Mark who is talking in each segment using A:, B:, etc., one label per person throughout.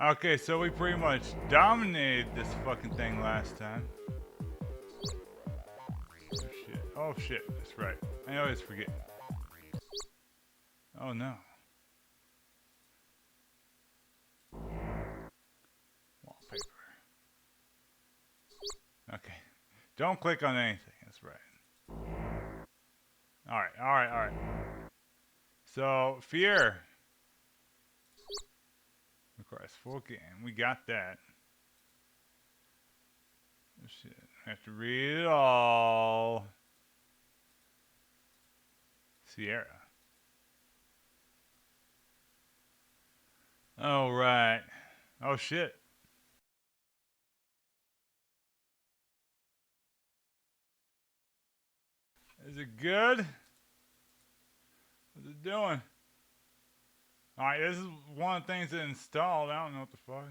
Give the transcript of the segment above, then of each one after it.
A: Okay, so we pretty much dominated this fucking thing last time. Oh shit. Oh shit, that's right. I always forget. Oh no. Wallpaper. Okay. Don't click on anything, that's right. Alright, alright, alright. So, fear. Requires full game. We got that. Oh, shit. I have to read it all. Sierra. Oh, right. Oh, shit. Is it good? What's it doing? Alright, this is one of the things that installed. I don't know what the fuck.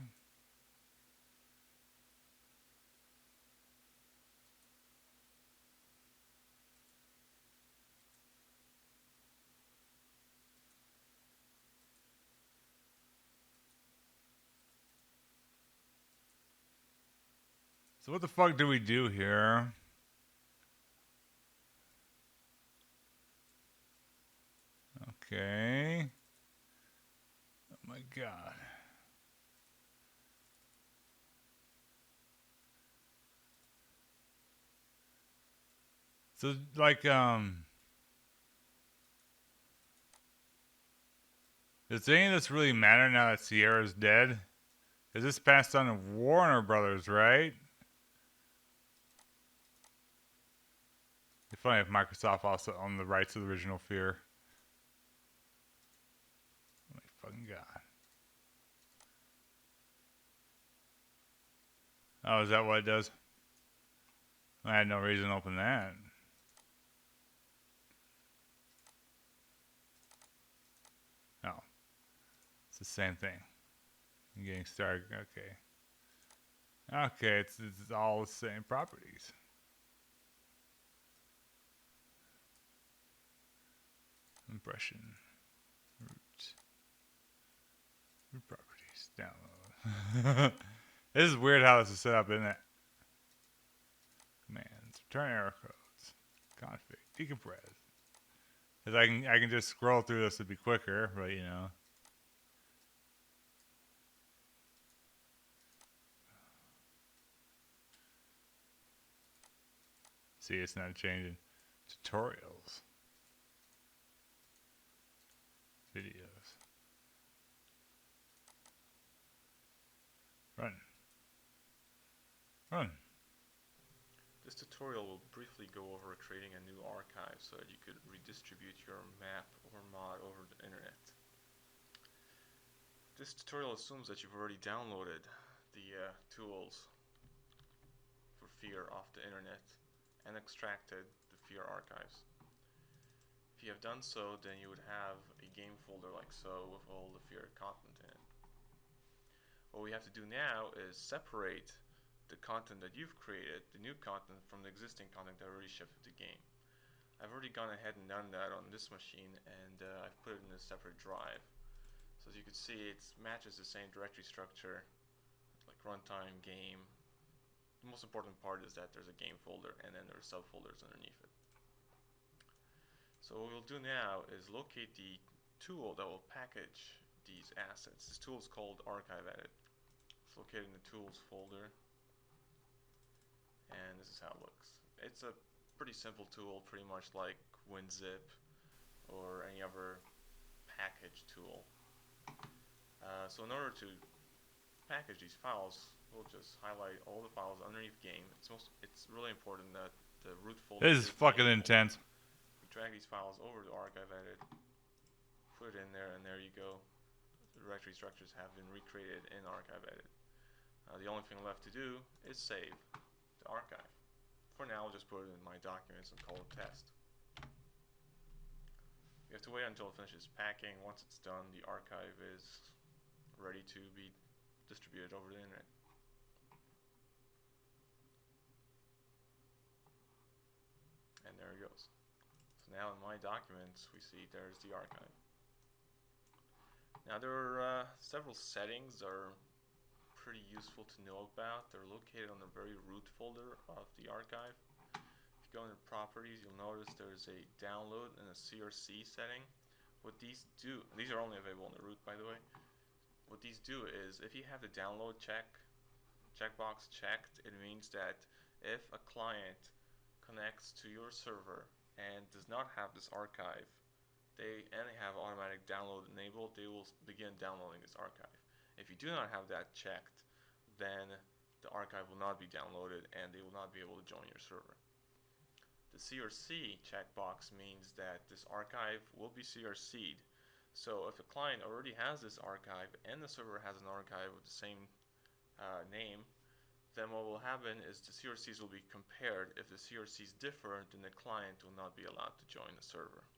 A: So what the fuck do we do here? Okay. Oh my god. So like does any of this really matter now that Sierra's dead? Is this passed on to Warner Brothers, right? It'd be funny if Microsoft also owned the rights to the original Fear. Oh my fucking god. Oh, is that what it does? I had no reason to open that. Oh, it's the same thing. I'm getting started. Okay. Okay, it's all the same properties. Impression. Root properties. Download. This is weird how this is set up, isn't it? Commands. Return error codes. Config. Decompress. Because I can just scroll through this to be quicker, but you know. See, it's not changing. Tutorials. Videos. Run. Run.
B: This tutorial will briefly go over creating a new archive so that you could redistribute your map or mod over the internet. This tutorial assumes that you've already downloaded the tools for Fear off the internet and extracted the Fear archives. If you have done so, then you would have a game folder like so with all the Fear content in it. What we have to do now is separate the content that you've created, the new content, from the existing content that already shipped with the game. I've already gone ahead and done that on this machine, and I've put it in a separate drive. So as you can see, it matches the same directory structure, like runtime, game. The most important part is that there's a game folder, and then there are subfolders underneath it. So what we'll do now is locate the tool that will package these assets. This tool is called Archive Edit. It's located in the Tools folder, and this is how it looks. It's a pretty simple tool, pretty much like WinZip or any other package tool. So in order to package these files, we'll just highlight all the files underneath game. It's really important that the root folder
A: This is fucking intense.
B: We drag these files over to Archive Edit, put it in there, and there you go. The directory structures have been recreated in Archive Edit. The only thing left to do is save the archive. For now, I'll just put it in my documents and call it test. You have to wait until it finishes packing. Once it's done, the archive is ready to be distributed over the internet. And there it goes. So now in my documents, we see there's the archive. Now there are several settings that are pretty useful to know about. They're located on the very root folder of the archive. If you go into properties, you'll notice there's a download and a CRC setting. What these do, these are only available in the root, by the way. What these do is, if you have the download checkbox checked, it means that if a client connects to your server and does not have this archive, they have automatic download enabled, they will begin downloading this archive. If you do not have that checked, then the archive will not be downloaded and they will not be able to join your server. The CRC checkbox means that this archive will be CRC'd. So if a client already has this archive and the server has an archive with the same name, then what will happen is the CRCs will be compared. If the CRC is different, then the client will not be allowed to join the server.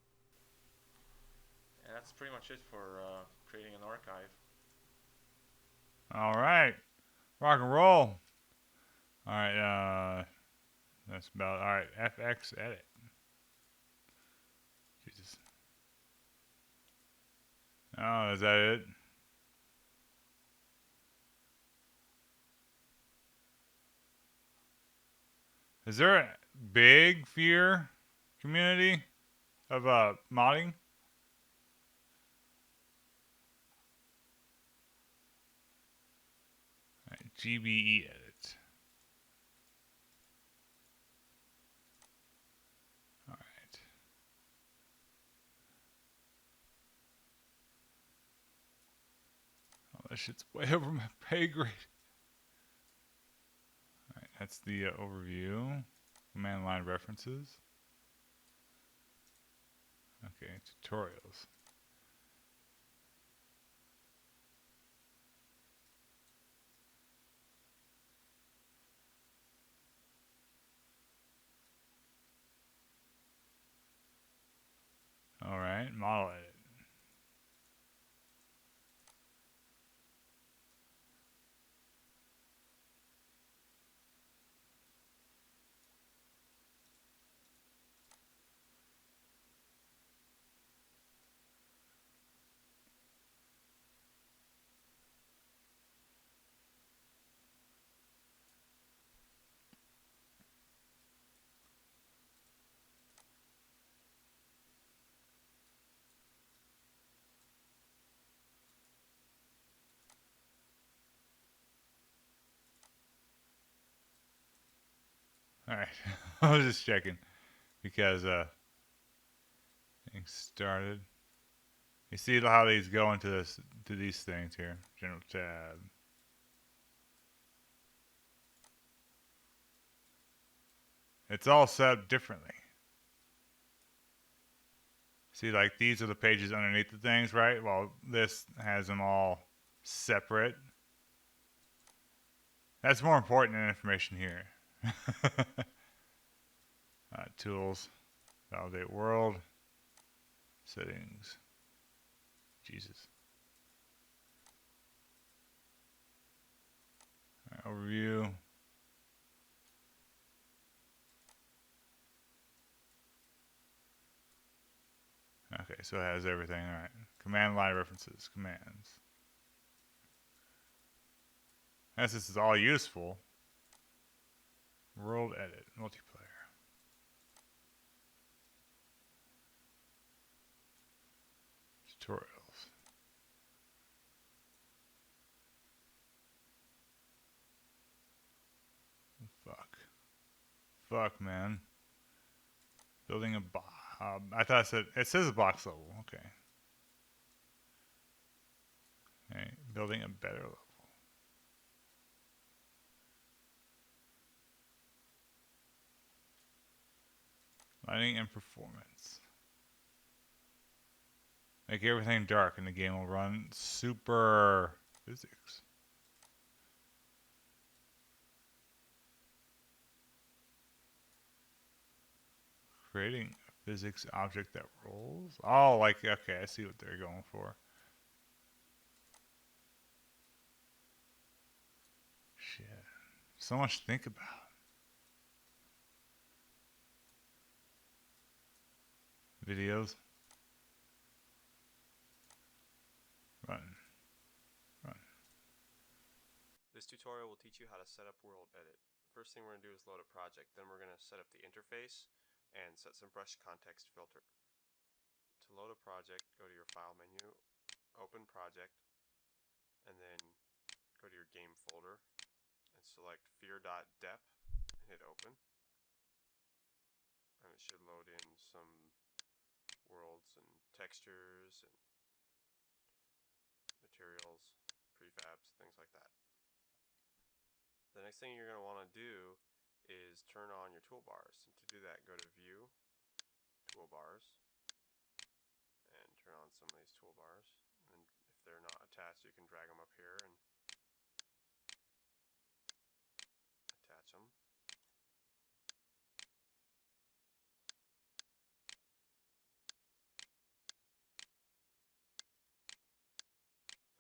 B: And that's pretty much it for creating an archive.
A: All right, rock and roll. All right, that's about all right. FX edit. Jesus. Oh, is that it? Is there a big fear community of modding? All right, GBE edit. All right. Oh, that shit's way over my pay grade. All right, that's the overview. Command line references. Okay, tutorials. All right, model edit. All right, I was just checking because things started. You see how these go into this to these things here. General tab. It's all set up differently. See, like these are the pages underneath the things, right? Well, this has them all separate. That's more important than information here. Tools, validate world, settings. Jesus. All right, overview. Okay, so it has everything. All right. Command line references, commands. As this is all useful. World edit, multiplayer. Tutorials. Fuck. Fuck, man. Building a box. I thought it says a box level. Okay. Okay. Building a better level. Lighting and performance. Make everything dark and the game will run super physics. Creating a physics object that rolls. Oh, like, okay, I see what they're going for. Shit. So much to think about. Videos. Run. Run.
C: This tutorial will teach you how to set up World Edit. First thing we're going to do is load a project, then we're going to set up the interface and set some brush context filter. To load a project, go to your File menu, open Project, and then go to your Game folder and select fear.dep and hit open. And it should load in some worlds and textures and materials, prefabs, things like that. The next thing you're going to want to do is turn on your toolbars. And to do that, go to View, Toolbars, and turn on some of these toolbars. And if they're not attached, you can drag them up here and attach them.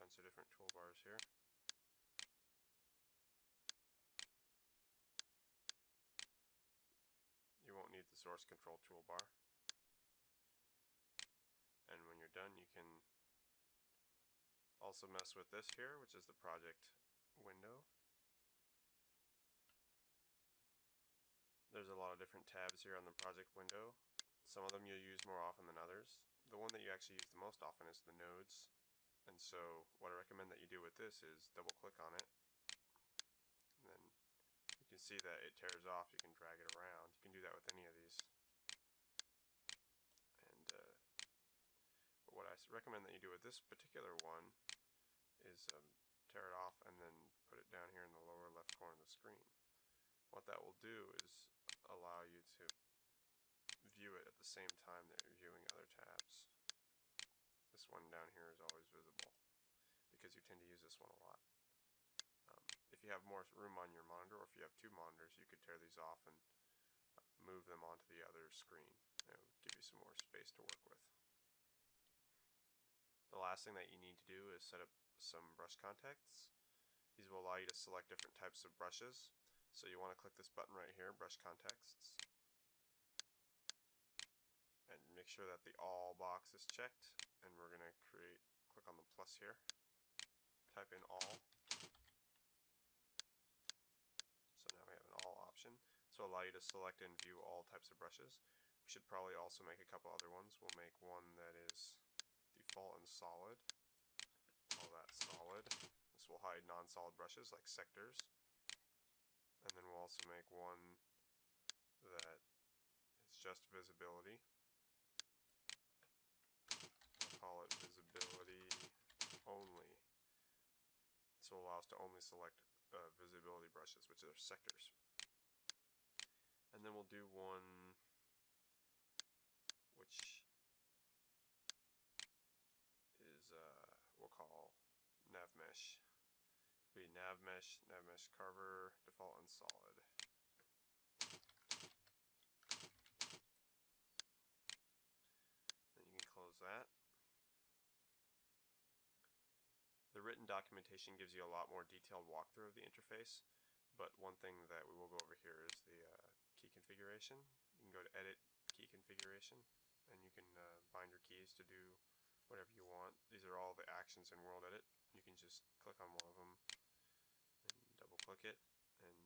C: Bunch of different toolbars here. You won't need the source control toolbar. And when you're done, you can also mess with this here, which is the project window. There's a lot of different tabs here on the project window. Some of them you'll use more often than others. The one that you actually use the most often is the nodes. And so what I recommend that you do with this is double click on it. And then you can see that it tears off. You can drag it around. You can do that with any of these. And but what I recommend that you do with this particular one is tear it off and then put it down here in the lower left corner of the screen. What that will do is allow you to view it at the same time that you're viewing other tabs. This one down here is always visible because you tend to use this one a lot. If you have more room on your monitor, or if you have two monitors, you could tear these off and move them onto the other screen. It would give you some more space to work with. The last thing that you need to do is set up some brush contexts. These will allow you to select different types of brushes. So you want to click this button right here, Brush Contexts, and make sure that the All box is checked. And we're going to click on the plus here, type in All. So now we have an All option. So allow you to select and view all types of brushes. We should probably also make a couple other ones. We'll make one that is default and solid. Call that solid. This will hide non-solid brushes like sectors. And then we'll also make one that is just visibility. We'll call it visibility only. This will allow us to only select visibility brushes, which are sectors. And then we'll do one which is we'll call nav mesh. Be nav mesh carver, default and solid. Then you can close that. The written documentation gives you a lot more detailed walkthrough of the interface, but one thing that we will go over here is the key configuration. You can go to Edit, Key Configuration, and you can bind your keys to do whatever you want. These are all the actions in World Edit. You can just click on one of them and double click it and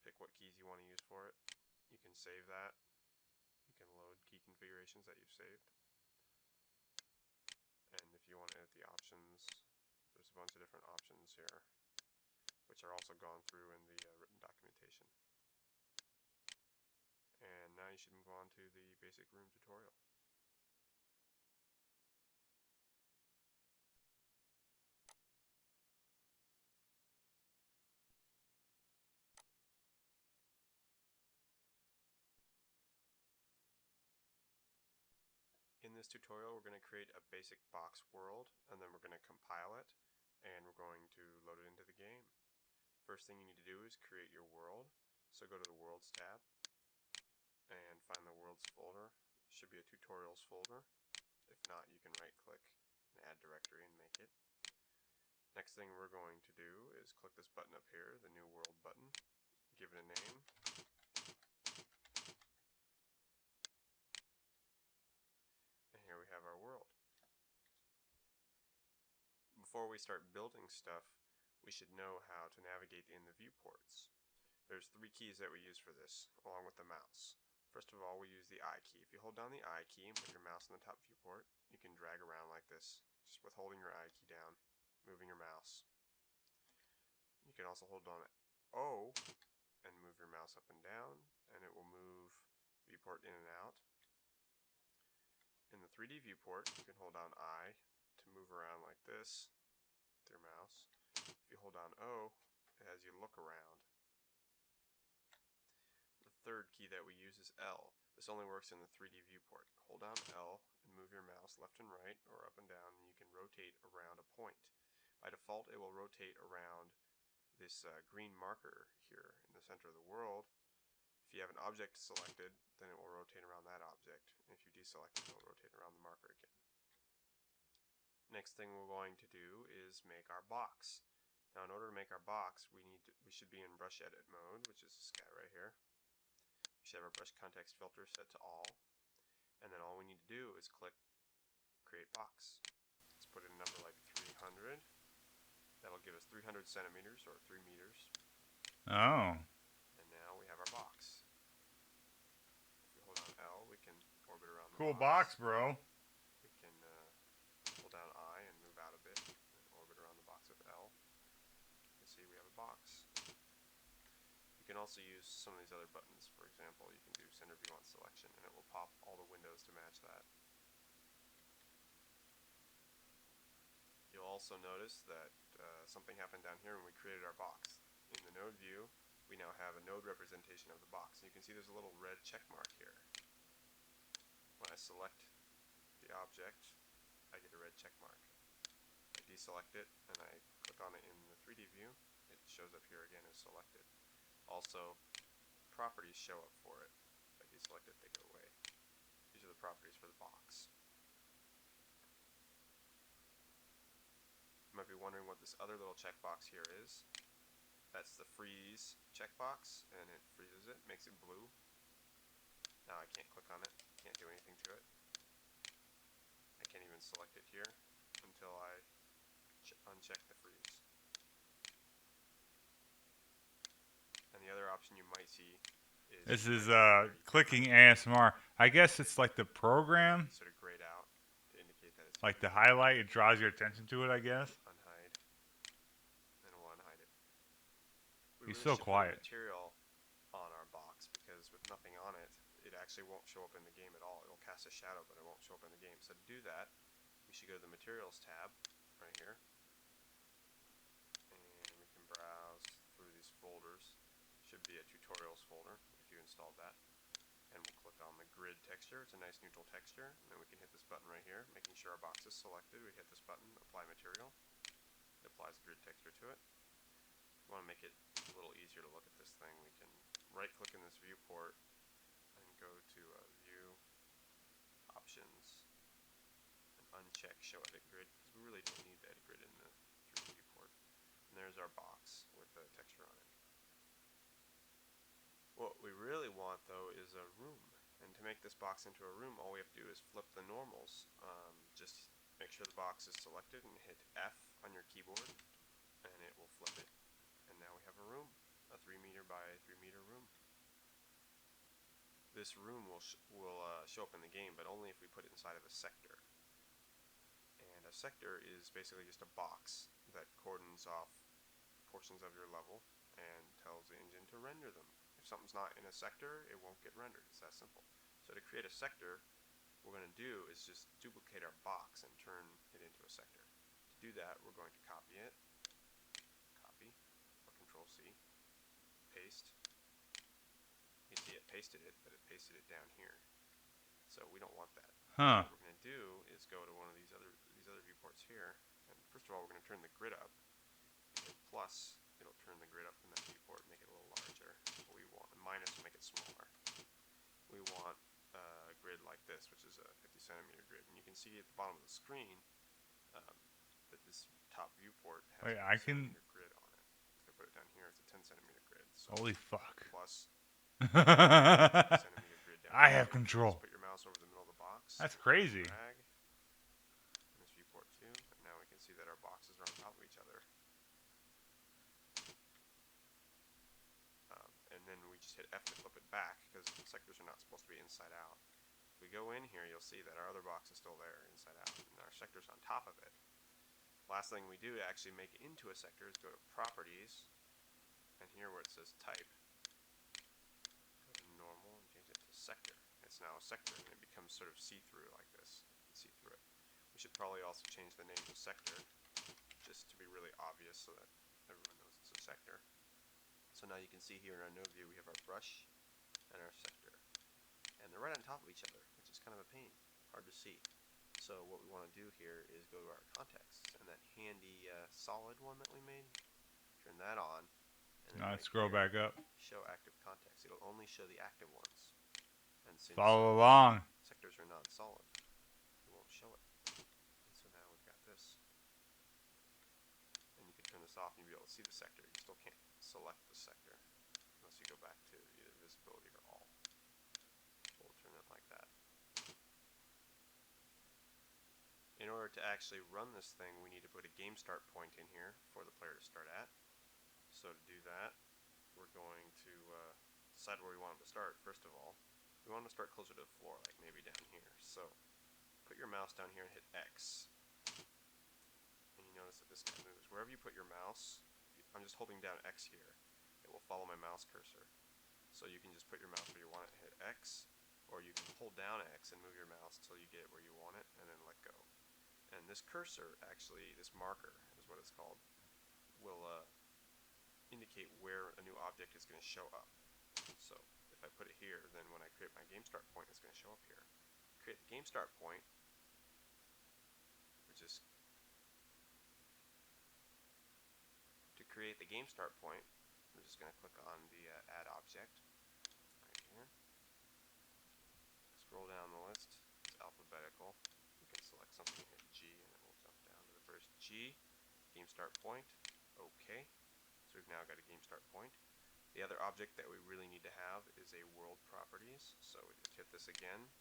C: pick what keys you want to use for it. You can save that. You can load key configurations that you've saved. And if you want to edit the options, there's a bunch of different options here, which are also gone through in the written documentation. And now you should move on to the basic room tutorial. In this tutorial, we're going to create a basic box world, and then we're going to compile it, and we're going to load it into the game. First thing you need to do is create your world. So go to the Worlds tab and find the Worlds folder. It should be a Tutorials folder. If not, you can right click and add directory and make it. Next thing we're going to do is click this button up here, the New World button. Give it a name. And here we have our world. Before we start building stuff, we should know how to navigate in the viewports. There's 3 keys that we use for this, along with the mouse. First of all, we use the I key. If you hold down the I key and put your mouse in the top viewport, you can drag around like this, just with holding your I key down, moving your mouse. You can also hold down O and move your mouse up and down, and it will move viewport in and out. In the 3D viewport, you can hold down I to move around like this with your mouse. If you hold down O, it has you look around. The third key that we use is L. This only works in the 3D viewport. Hold down L and move your mouse left and right or up and down, and you can rotate around a point. By default, it will rotate around this green marker here in the center of the world. If you have an object selected, then it will rotate around that object. And if you deselect it, it will rotate around the marker again. Next thing we're going to do is make our box. Now, in order to make our box, we should be in brush edit mode, which is this guy right here. We should have our brush context filter set to all, and then all we need to do is click create box. Let's put in a number like 300. That'll give us 300 centimeters or 3 meters.
A: Oh.
C: And now we have our box. If we hold down L, we can orbit around the
A: Cool box, bro.
C: We can hold down I and move out a bit and orbit around the box with L. You can see we have a box. You can also use some of these other buttons. For example, you can do center view on selection and it will pop all the windows to match that. You'll also notice that something happened down here when we created our box. In the node view, we now have a node representation of the box. And you can see there's a little red check mark here. When I select the object, I get a red check mark. I deselect it and I click on it in the 3D view, it shows up here again as selected. Also, properties show up for it. If I deselect it, they go away. These are the properties for the box. You might be wondering what this other little checkbox here is. That's the freeze checkbox, and it freezes it, makes it blue. Now I can't click on it, can't do anything to it. I can't even select it here until I uncheck the freeze. And the other option you might see is
A: This is clicking ASMR. I guess it's like the program,
C: sort of grayed out to indicate that it's
A: like the highlight. It draws your attention to it, I guess.
C: unhide, and we'll unhide it.
A: He's so quiet.
C: Material on our box because with nothing on it, it actually won't show up in the game at all. It'll cast a shadow, but it won't show up in the game. So to do that, we should go to the Materials tab right here, and we can browse through these folders. Should be a Tutorials folder if you installed that. And we'll click on the grid texture. It's a nice neutral texture. And then we can hit this button right here, making sure our box is selected. We hit this button, apply material. It applies grid texture to it. If you want to make it a little easier to look at this thing, we can right click in this viewport and go to view, options, and uncheck show edit grid, because we really don't need the edit grid in the 3D viewport. And there's our box with the texture on it. What we really want though is a room, and to make this box into a room, all we have to do is flip the normals. Just make sure the box is selected and hit F on your keyboard, and it will flip it. And now we have a room, a 3 meter by 3 meter room. This room will show up in the game, but only if we put it inside of a sector. And a sector is basically just a box that cordons off portions of your level and tells the engine to render them. If something's not in a sector, it won't get rendered. It's that simple. So to create a sector, what we're going to do is just duplicate our box and turn it into a sector. To do that, we're going to copy it, copy, or Control C, paste. You can see it pasted it, but it pasted it down here. So we don't want that.
A: Huh.
C: What we're going to do is go to one of these other viewports here, and first of all, we're going to turn the grid up. Hit plus, it'll turn the grid up in that viewport, make it a little larger. We want minus to make it smaller. We want a grid like this, which is a 50 centimeter grid, and you can see at the bottom of the screen that this top viewport has a 50 centimeter grid on it. If I put it down here, it's a 10 centimeter grid. So
A: Holy fuck.
C: plus centimeter grid down
A: I
C: here.
A: have control.
C: Just put your mouse over the middle of the box.
A: That's crazy.
C: Drag. And this viewport too. And now we can see that our boxes are on top of each other. just hit F to flip it back, because sectors are not supposed to be inside out. If we go in here, you'll see that our other box is still there, inside out, and our sector's on top of it. Last thing we do to actually make it into a sector is go to Properties, and here where it says Type, go to Normal and change it to Sector. It's now a sector, and it becomes sort of see-through like this. You can see through it. We should probably also change the name to Sector, just to be really obvious so that everyone knows it's a sector. So now you can see here in our node view we have our brush and our sector. And they're right on top of each other, which is kind of a pain. Hard to see. So what we want to do here is go to our contexts, and that handy solid one that we made, turn that on. And then
A: Alright, scroll back up.
C: Show active context. It'll only show the active ones. And since
A: Follow along.
C: sectors are not solid, it won't show it. And so now we've got this. And you can turn this off and you'll be able to see the sector. You still can't select the sector unless you go back to either visibility or all. We'll turn it like that. In order to actually run this thing, we need to put a game start point in here for the player to start at. So to do that, we're going to decide where we want them to start. First of all, we want them to start closer to the floor, like maybe down here. So put your mouse down here and hit X. And you notice that this guy moves. Wherever you put your mouse, I'm just holding down X here. It will follow my mouse cursor. So you can just put your mouse where you want it and hit X, or you can hold down X and move your mouse till you get it where you want it, and then let go. And this cursor, actually, this marker is what it's called, will indicate where a new object is going to show up. So if I put it here, then when I create my game start point, it's going to show up here. Create the game start point, which is to create the game start point, we're just going to click on the add object right here. Scroll down the list. It's alphabetical. You can select something, hit G, and it will jump down to the first G. Game start point. Okay. So we've now got a game start point. The other object that we really need to have is a world properties. So we just hit this again.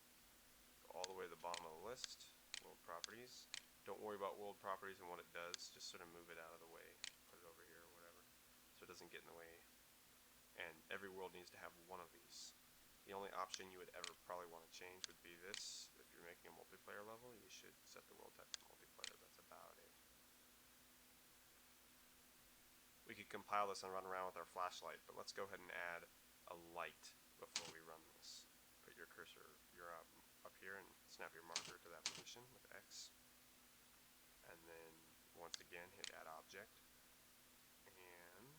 C: Go all the way to the bottom of the list. World properties. Don't worry about world properties and what it does. Just sort of move it out of the way. Put it over here or whatever, so it doesn't get in the way. And every world needs to have one of these. The only option you would ever probably want to change would be this. If you're making a multiplayer level, you should set the world type to multiplayer. That's about it. We could compile this and run around with our flashlight, but let's go ahead and add a light before we run this. Put your cursor up here and snap your marker to that position with X. And then once again hit add object. And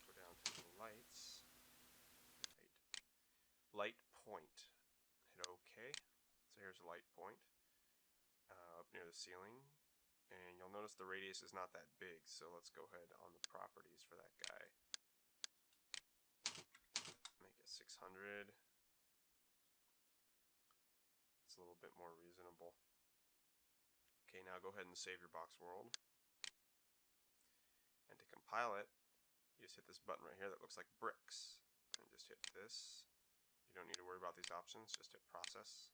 C: go down to the lights. Light point. Hit OK. So here's a light point up near the ceiling. And you'll notice the radius is not that big, so let's go ahead on the properties for that guy. Make it 600. It's a little bit more reasonable. Okay, now go ahead and save your box world. And to compile it, you just hit this button right here that looks like bricks. And just hit this. You don't need to worry about these options, just hit process.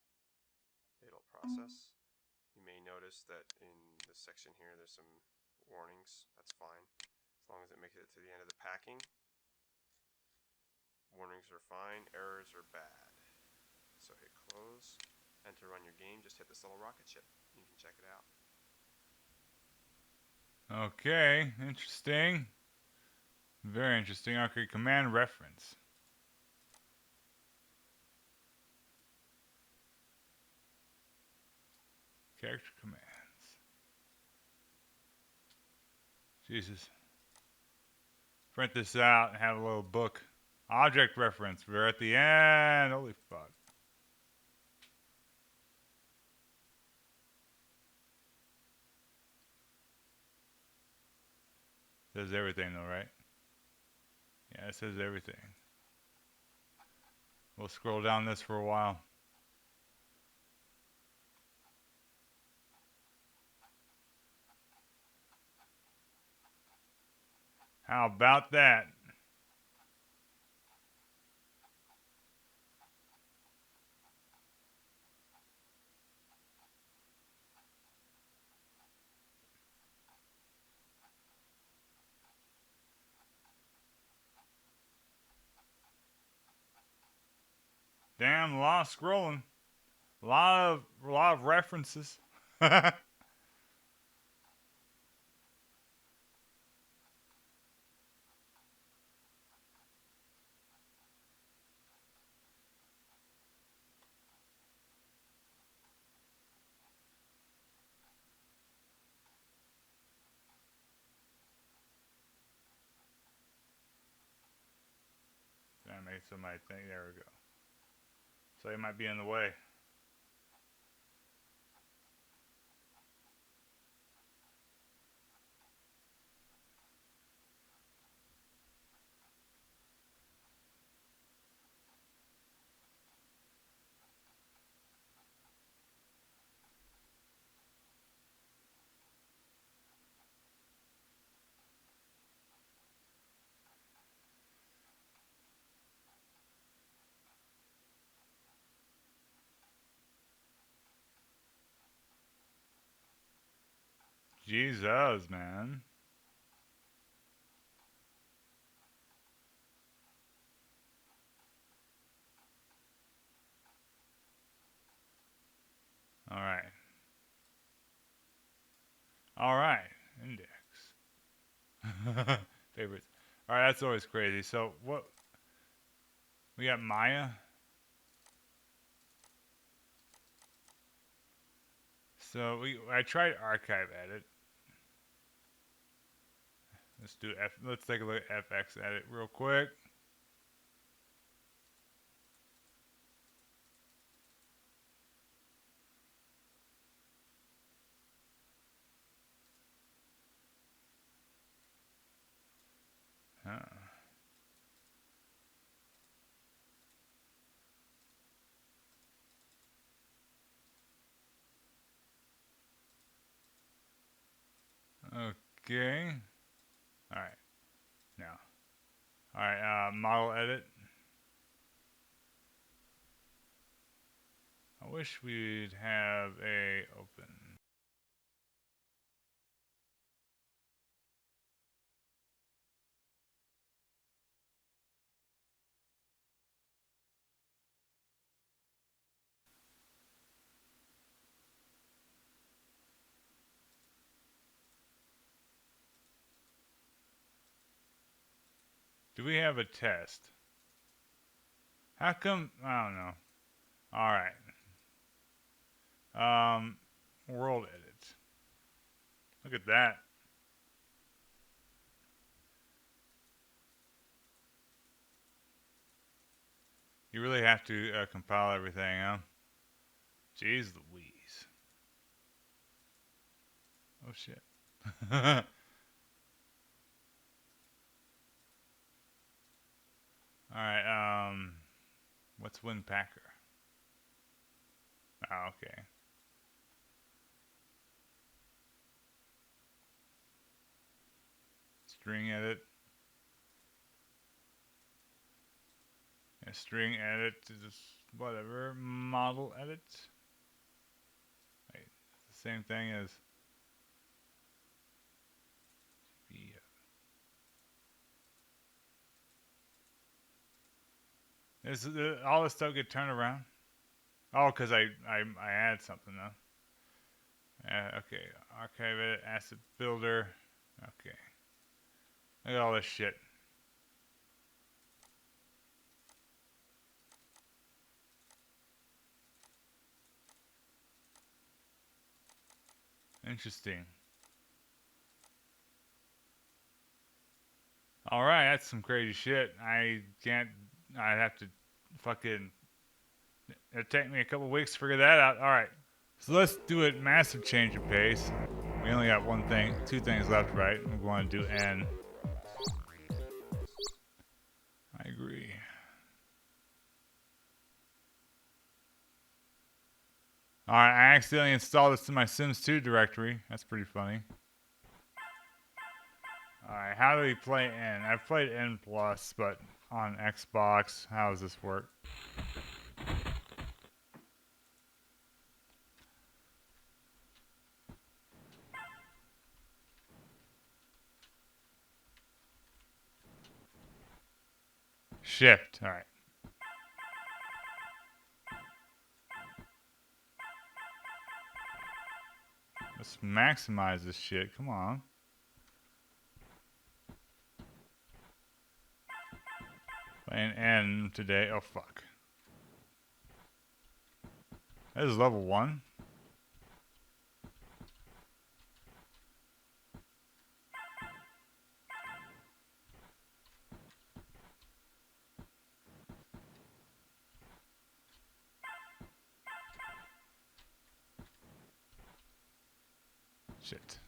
C: It'll process. You may notice that in this section here there's some warnings. That's fine, as long as it makes it to the end of the packing. Warnings are fine, errors are bad. So hit close, and to run your game just hit this little rocket ship. You can check it out.
A: Okay, interesting. Very interesting. Okay, command reference. Character commands. Jesus. Print this out and have a little book. Object reference. We're at the end. Holy fuck. Says everything though, right? Yeah, it says everything. We'll scroll down this for a while. How about that? Damn, a lot of scrolling. A lot of references. That made somebody think. There we go. So he might be in the way. Jesus, man. All right. All right. Index. Favorites. All right, that's always crazy. So what? We got Maya. So I tried archive edit. Let's take a look at FX edit real quick. Huh. Okay. All right. Now. All right. Model edit. I wish we'd have a open. Do we have a test? How come? I don't know. All right. World edit. Look at that. You really have to compile everything, huh? Jeez Louise. Oh shit. Alright, what's Winpacker? Oh, okay. String edit. Yeah, string edit is just whatever. Model edit. Wait, it's the same thing as Is all this stuff get turned around? Oh, because I add something though. Okay, archive edit, asset builder. Okay, look at all this shit. Interesting. All right, that's some crazy shit. I can't. I'd have to fucking. It'd take me a couple weeks to figure that out. All right, so let's do a massive change of pace. We only got two things left, right? We want to do N. I agree. All right, I accidentally installed this to my Sims 2 directory. That's pretty funny. All right, how do we play N? I've played N plus, but on Xbox. How does this work? Shift. All right. Let's maximize this shit. Come on. Playing N today. Oh, fuck. That is level 1. Shit.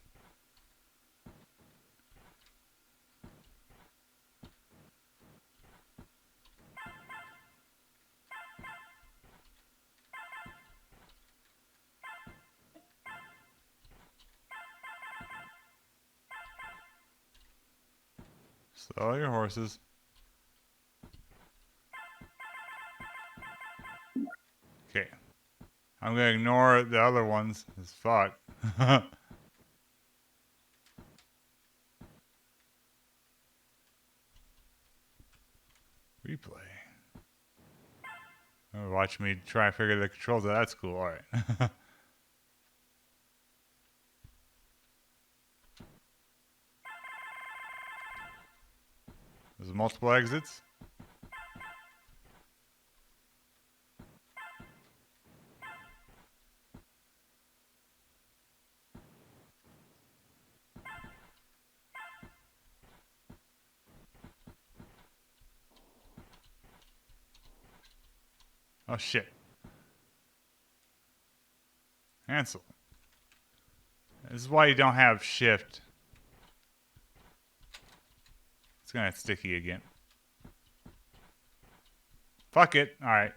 A: Slow your horses. Okay. I'm gonna ignore the other ones. As fuck. Replay. Oh, watch me try and figure the controls out. That's cool. Alright. There's multiple exits. Oh shit. Cancel. This is why you don't have shift. It's gonna get sticky again. Fuck it. Alright.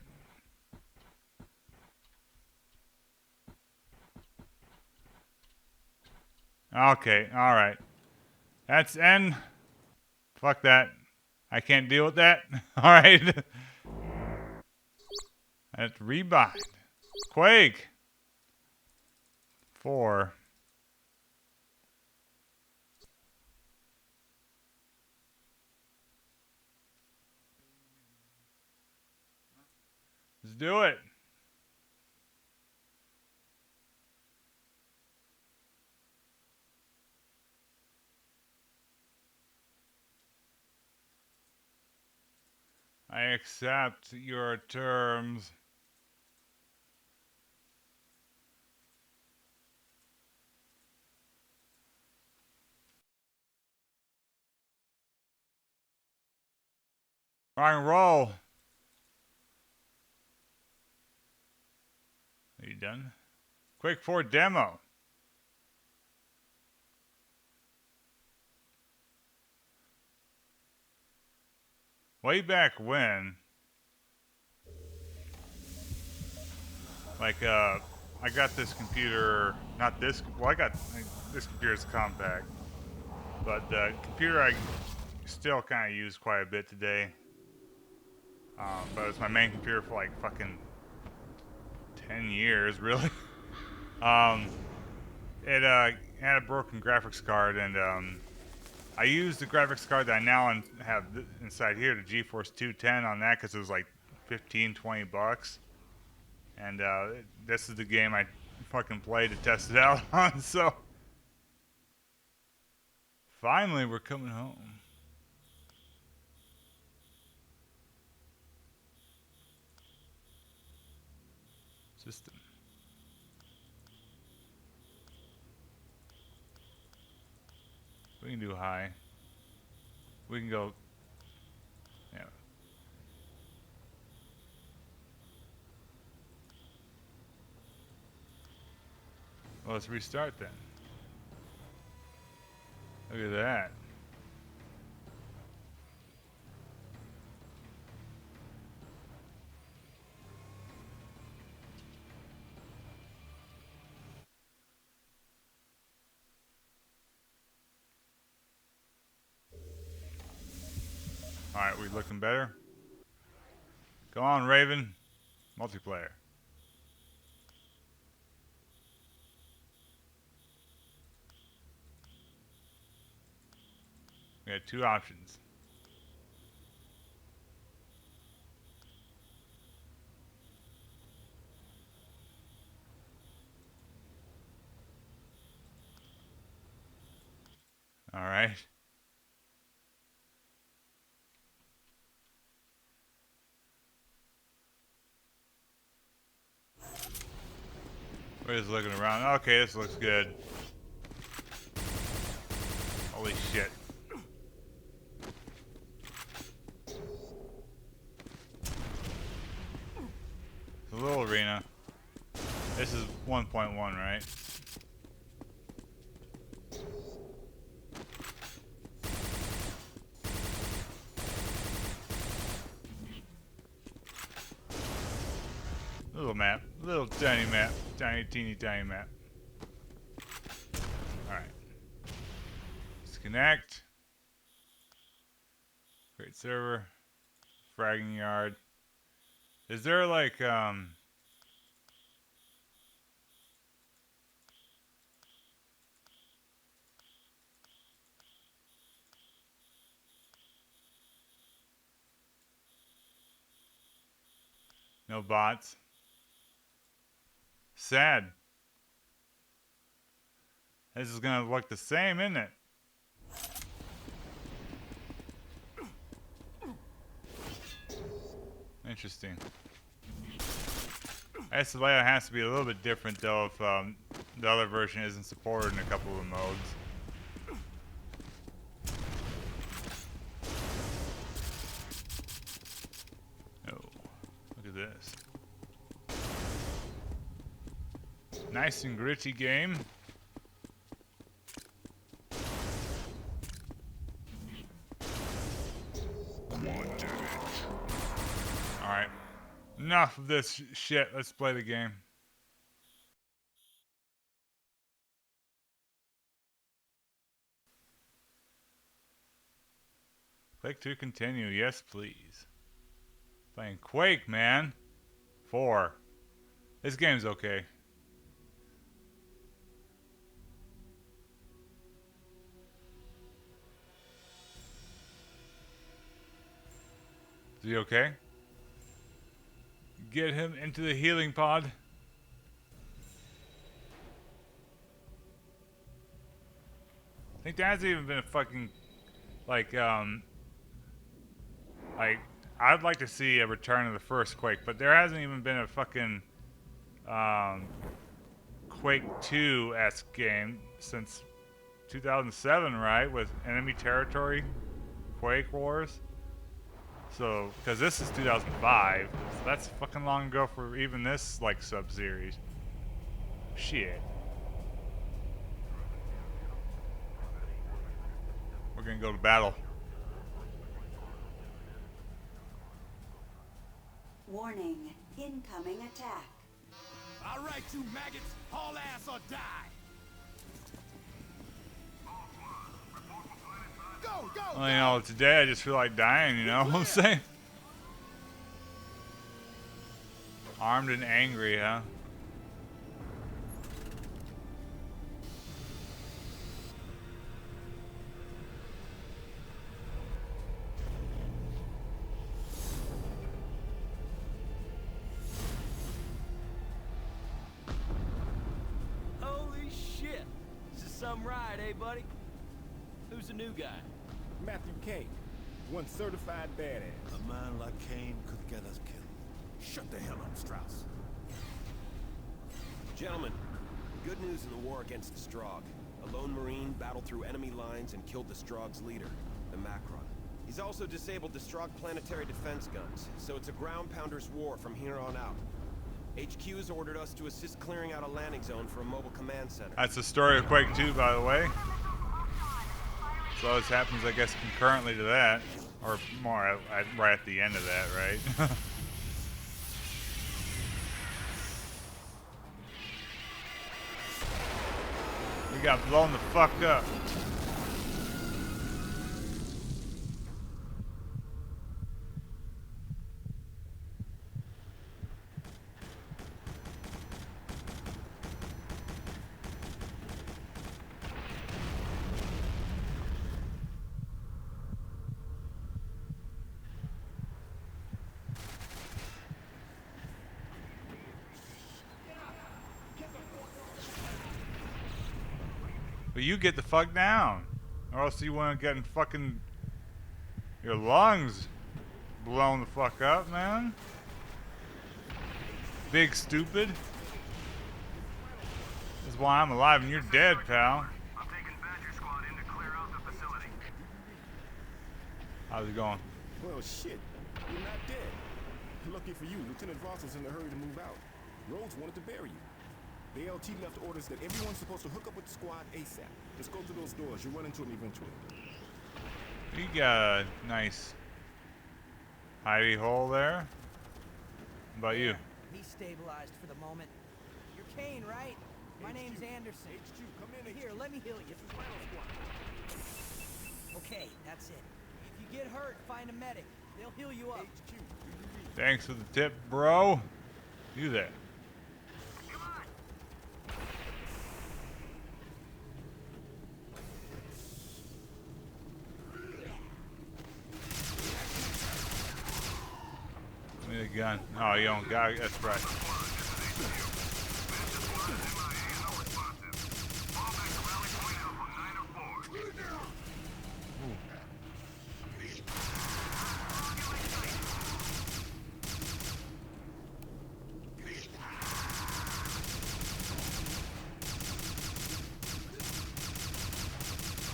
A: Okay, alright. That's N. Fuck that. I can't deal with that. Alright. Let's rebind. Quake. 4. Let's do it. I accept your terms. Rock and roll. Are you done? Quake 4 demo. Way back when, like, I got this computer, not this, well, this computer's compact, but the computer I still kind of use quite a bit today. But it was my main computer for like fucking 10 years, really. It had a broken graphics card, and I used the graphics card that I now have inside here, the GeForce 210 on that, because it was like 15, 20 bucks. And this is the game I fucking played to test it out on, so finally we're coming home. System. We can do high. We can go, yeah. Well, let's restart then. Look at that. Alright, we looking better? Go on, Raven. Multiplayer. We had 2 options. right? We're just looking around. Okay, this looks good. Holy shit. It's a little arena. This is 1.1, right? Little map. Little tiny map. Tiny, teeny, tiny map. Alright. Disconnect. Create server. Fragging yard. Is there like, no bots? Sad. This is gonna look the same, isn't it? Interesting. I guess the layout has to be a little bit different though if the other version isn't supported in a couple of modes. Oh, look at this. Nice and gritty game. Alright. Enough of this shit. Let's play the game. Click to continue. Yes, please. Playing Quake, man. 4. This game's okay. Is he okay? Get him into the healing pod. I think there hasn't even been a fucking like I'd like to see a return of the first Quake, but there hasn't even been a fucking Quake 2-esque game since 2007, right? With enemy territory Quake Wars. So, because this is 2005, so that's fucking long ago for even this like sub-series. Shit. We're gonna go to battle.
D: Warning, incoming attack.
E: All right, you maggots, haul ass or die. Go, go,
A: Well, you know, today I just feel like dying, you know what I'm saying? Armed and angry, huh?
F: Holy shit! This is some ride, eh, buddy? Who's the new guy?
E: Matthew Kane, one certified badass.
G: A man like Kane could get us killed.
E: Shut the hell up, Strauss.
H: Gentlemen, good news in the war against the Strogg. A lone Marine battled through enemy lines and killed the Strogg's leader, the Macron. He's also disabled the Strogg planetary defense guns, so it's a ground pounder's war from here on out. HQ has ordered us to assist clearing out a landing zone for a mobile command center.
A: That's the story of Quake 2, by the way. So this happens, I guess, concurrently to that. Or more, right at the end of that, right? We got blown the fuck up. But you get the fuck down. Or else you want to get in fucking your lungs blown the fuck up, man. Big stupid. That's why I'm alive and you're dead, pal.
E: I'm taking Badger Squad in to clear out the facility.
A: How's it going?
I: Well, shit. You're not dead. Lucky for you, Lieutenant Ross was in a hurry to move out. Rhodes wanted to bury you. The LT left orders that everyone's supposed to hook up with the squad ASAP. Just go through those doors. You'll run into him eventually.
A: You got a nice hidey hole there. How about you?
J: He's stabilized for the moment. You're Kane, right? My name's Anderson.
I: HQ, come in.
J: Here, let me heal you.
I: This is Rhino Squad.
J: Okay, that's it. If you get hurt, find a medic. They'll heal you up.
I: HQ, do you read?
A: Thanks for the tip, bro. Do that. Give me the gun. Oh, you don't got it. That's right.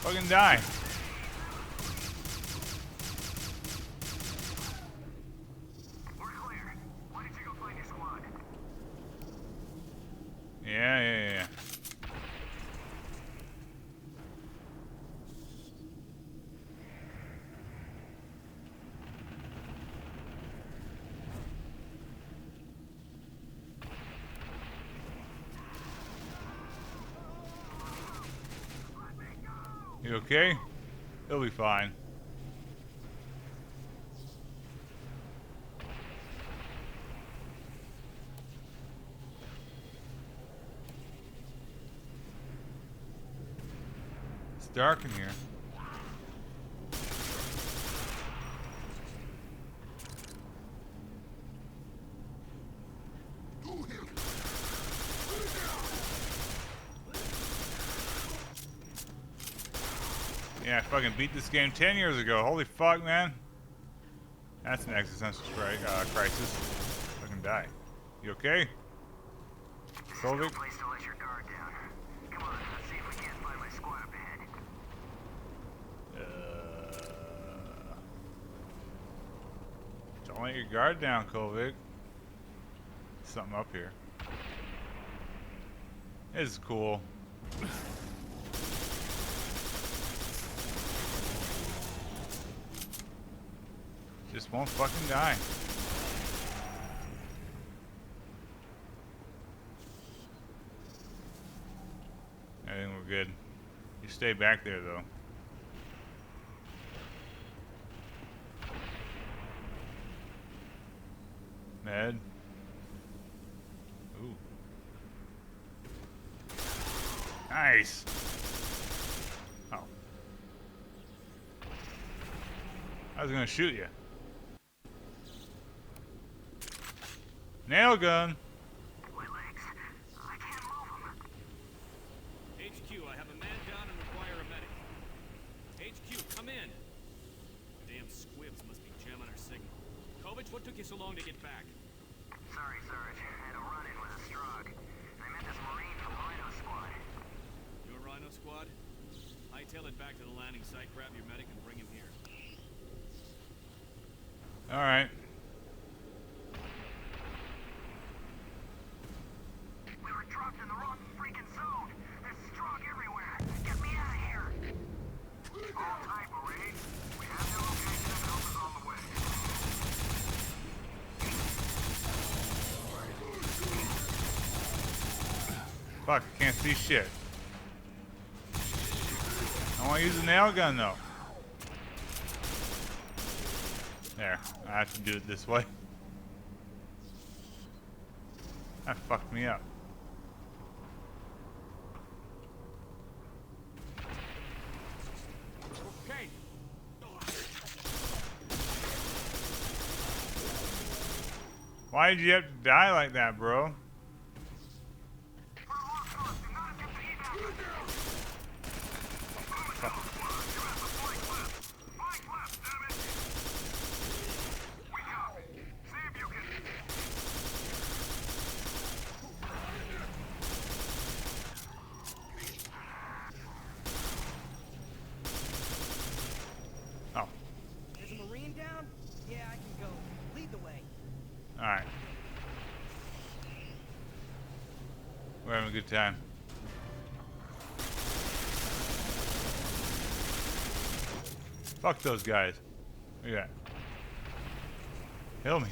A: Fucking die.
E: We're clear. Why don't you go find your squad?
A: Yeah. You okay? He'll be fine. It's dark in here. Yeah, I fucking beat this game 10 years ago. Holy fuck, man. That's an existential crisis. Fucking die. You okay? Kovic?
E: Place to let your guard down. Come on, let's see if we can't find my squad up ahead.
A: Don't let your guard down, Kovic. Something up here. This is cool. Just won't fucking die. I think we're good. You stay back there, though. Med. Ooh. Nice. Oh. I was gonna shoot you. Nail gun.
E: My legs. I can't move them.
F: HQ, I have a man down and require a medic. HQ, come in. Damn squibs must be jamming our signal. Kovic, what took you so long to get back?
E: Sorry, Sarge. I had a run-in with a Strog. I met this Marine from Rhino Squad.
F: Your Rhino squad? Hightail it back to the landing site, grab your medic, and bring him here.
A: Alright.
E: We were dropped in the wrong freaking zone. There's Strog everywhere. Get me out of here. All tight, Marine. We have no location and help is on the way.
A: Fuck, I can't see shit. I want to use the nail gun though. There, I have to do it this way. That fucked me up.
F: Okay.
A: Why did you have to die like that, bro? Alright. We're having a good time. Fuck those guys. Look at that. Kill me.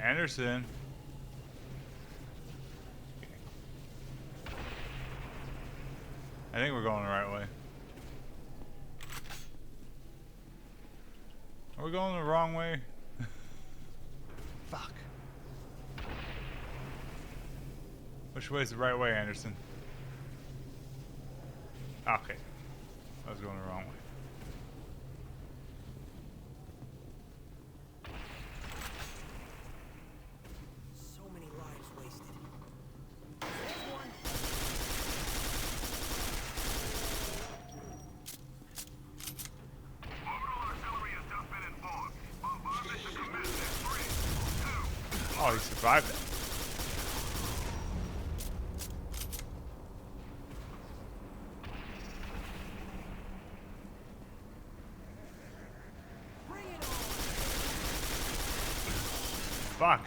A: Anderson. I think we're going the right way. Are we going the wrong way? Fuck. Which way is the right way, Anderson? Okay. I was going the wrong way.
J: So many lives wasted. There's one.
E: Orbital artillery has just been informed. Bombardment to commence in 3, 2,
A: Oh, he survived that.
J: Bring it on.
A: Fuck.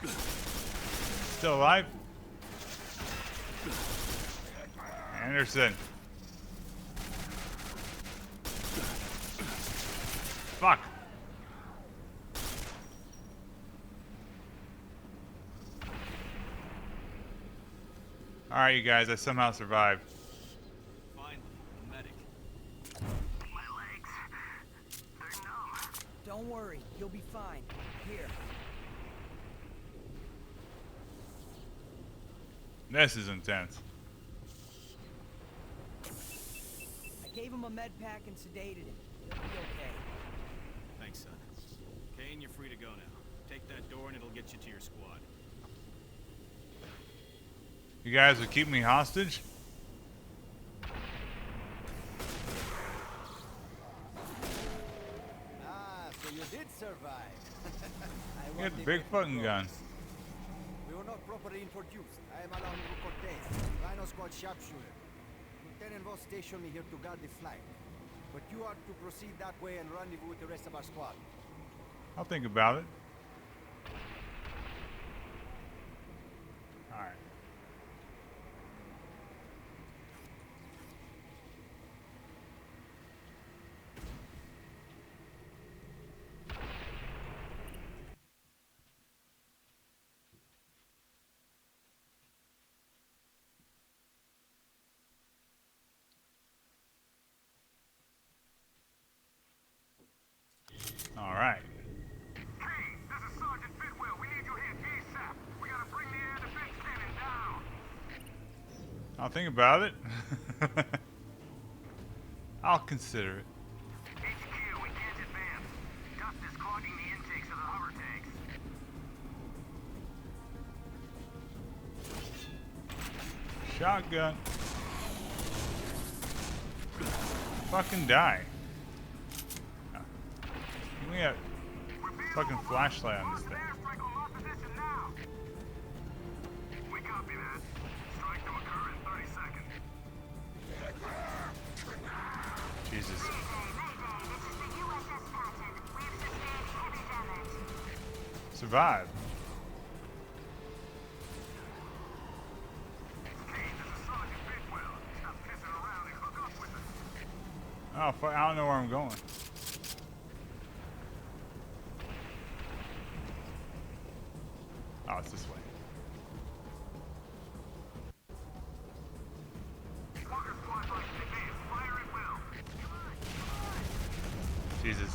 A: Still alive? Anderson. Fuck. Alright, you guys, I somehow survived.
F: Finally, a medic.
E: my legs. They're numb.
J: Don't worry, you'll be fine. Here.
A: This is intense.
J: I gave him a med pack and sedated him. He'll be okay.
F: Thanks, son. Kane, you're free to go now. Take that door and it'll get you to your squad.
A: You guys would keep me hostage?
G: Ah, so you did survive. I
A: You
G: want
A: got
G: the
A: a big fucking gun.
G: We were not properly introduced. I am Alejandro Cortez, Rhino Squad sharpshooter. Lieutenant Voss stationed me here to guard the flank. But you are to proceed that way and rendezvous with the rest of our squad.
A: I'll think about it. Alright. Alright.
E: Kane, this is Sergeant Bidwell. We need you here ASAP. We gotta bring the air defense cannon down.
A: I'll think about it. I'll consider it.
E: HQ, we can't advance. Dust is clogging the intakes of the hover tanks.
A: Shotgun. Fucking die. Give me a fucking flashlight on this thing.
E: Airstrike on my position now. We copy that. Strike to occur in 30 seconds.
A: Jesus. Survive.
E: Kane, this is Sergeant Bidwell. Stop pissing around and hook up with us.
A: Oh, fuck, I don't know where I'm going. Oh, it's this way.
E: Walker squad like advance. Fire at will.
A: Jesus.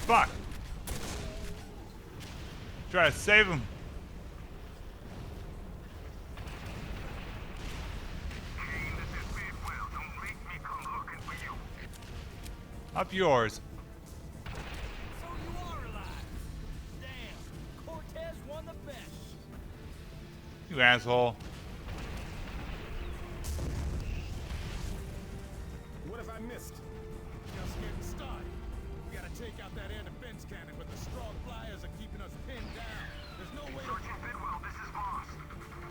A: Fuck! Try to save him.
E: Kane, this is Bidwell. Don't make me come looking for you.
A: Up yours.
F: So you are alive. Damn. Cortez won the bet.
A: You asshole.
I: What have I missed?
K: Just getting started. We gotta take out that air defense cannon, but the strong flyers are keeping us pinned down. There's no way to...
E: Sergeant Bidwell, this is Boss.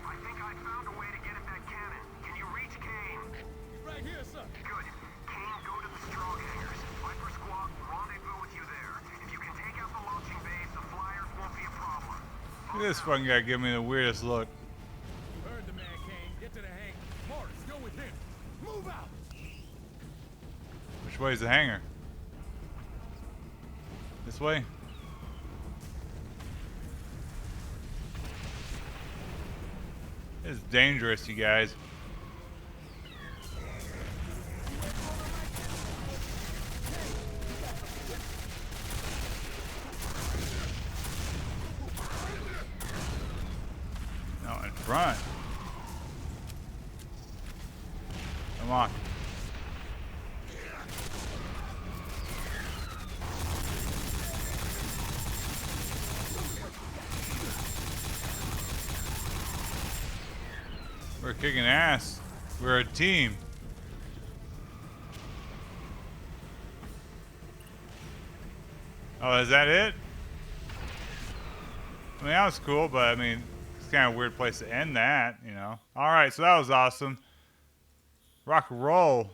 E: I think I found a way to get at that cannon. Can you reach Kane?
K: He's right here, sir.
E: Good. Kane, go to the Strong hangars. Viper Squad will rendezvous with you there. If you can take out the launching base, the flyers won't be a problem.
A: Look at this fucking guy giving me the weirdest look.
K: You heard the man, Kane. Get to the hangar. Morris, go with him. Move out!
A: Which way is the hangar? This way? This is dangerous, you guys. No, in front. Come on. We're kicking ass. We're a team. Oh, is that it? I mean, that was cool, but I mean, it's kind of a weird place to end that, you know. All right, so that was awesome. Rock and roll.